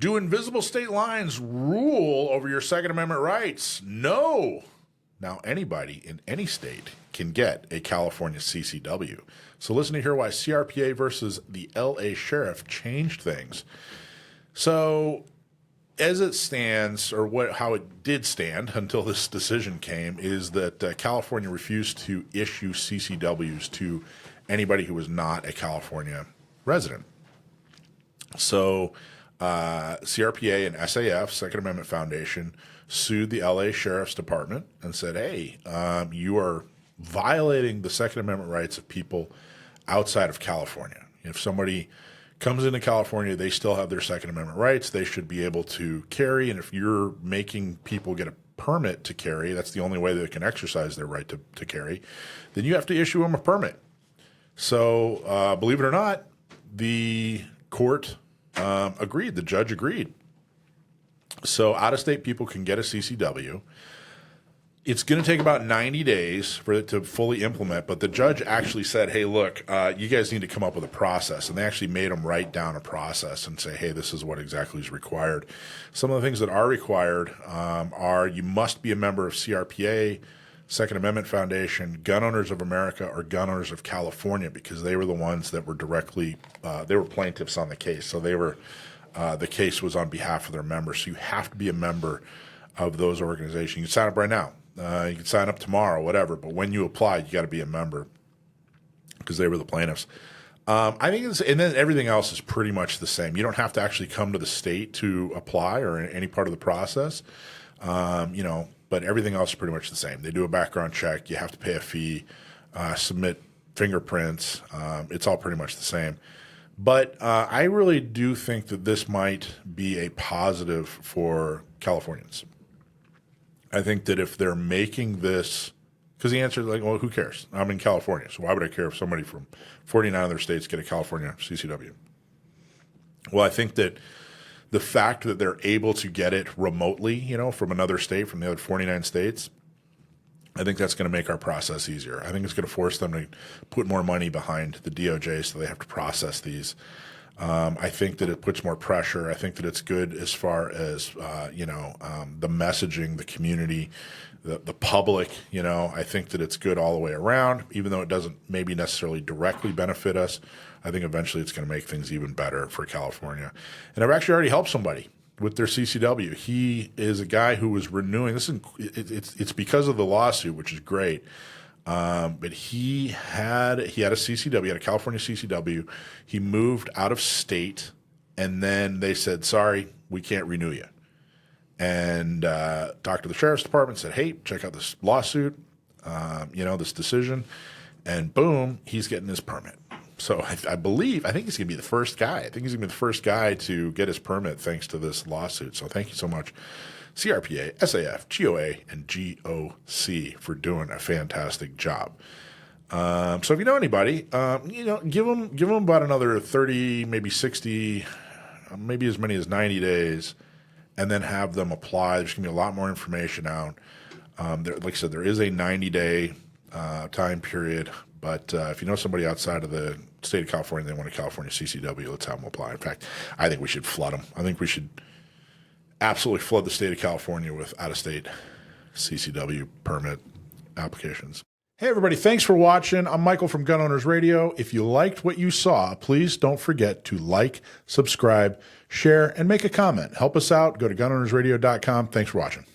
Do invisible state lines rule over your Second Amendment rights? No. Now, anybody in any state can get a California CCW. So listen to hear why CRPA versus the LA Sheriff changed things. So as it stands, or how it did stand until this decision came, is that California refused to issue CCWs to anybody who was not a California resident. So CRPA and SAF, Second Amendment Foundation, sued the LA Sheriff's Department and said, hey, you are violating the Second Amendment rights of people outside of California. If somebody comes into California, they still have their Second Amendment rights. They should be able to carry. And if you're making people get a permit to carry, that's the only way they can exercise their right to carry, then you have to issue them a permit. So believe it or not, the court agreed. The judge agreed. So out-of-state people can get a CCW. It's going to take about 90 days for it to fully implement, but the judge actually said, hey, look, you guys need to come up with a process. And they actually made them write down a process and say, hey, this is what exactly is required. Some of the things that are required are you must be a member of CRPA, Second Amendment Foundation, Gun Owners of America, or Gun Owners of California, because they were the ones that were directly, they were plaintiffs on the case. So they were, the case was on behalf of their members. So you have to be a member of those organizations. You can sign up right now. You can sign up tomorrow, whatever. But when you apply, you got to be a member because they were the plaintiffs. I think and then everything else is pretty much the same. You don't have to actually come to the state to apply or any part of the process, but everything else is pretty much the same. They do a background check. You have to pay a fee, submit fingerprints. It's all pretty much the same. But I really do think that this might be a positive for Californians. I think that if they're making this, because the answer is like, well, who cares? I'm in California, so why would I care if somebody from 49 other states get a California CCW? Well, I think that the fact that they're able to get it remotely, from another state, from the other 49 states, I think that's going to make our process easier. I think it's going to force them to put more money behind the DOJ so they have to process these. I think that it puts more pressure. I think that it's good as far as, the messaging, the community, the public, I think that it's good all the way around, even though it doesn't maybe necessarily directly benefit us. I think eventually it's going to make things even better for California. And I've actually already helped somebody with their CCW. He is a guy who was renewing this. It's because of the lawsuit, which is great. But he had a CCW, he had a California CCW. He moved out of state, and then they said, sorry, we can't renew you. And talked to the sheriff's department, said, hey, check out this lawsuit, this decision. And boom, he's getting his permit. So I think he's going to be the first guy. I think he's going to be the first guy to get his permit thanks to this lawsuit. So thank you so much, CRPA, SAF, GOA, and GOC for doing a fantastic job. So if you know anybody, give them about another 30, maybe 60, maybe as many as 90 days, and then have them apply. There's going to be a lot more information out. Like I said, there is a 90-day time period. But if you know somebody outside of the state of California, they want a California CCW, let's have them apply. In fact, I think we should flood them. I think we should absolutely flood the state of California with out-of-state CCW permit applications. Hey, everybody. Thanks for watching. I'm Michael from Gun Owners Radio. If you liked what you saw, please don't forget to like, subscribe, share, and make a comment. Help us out. Go to gunownersradio.com. Thanks for watching.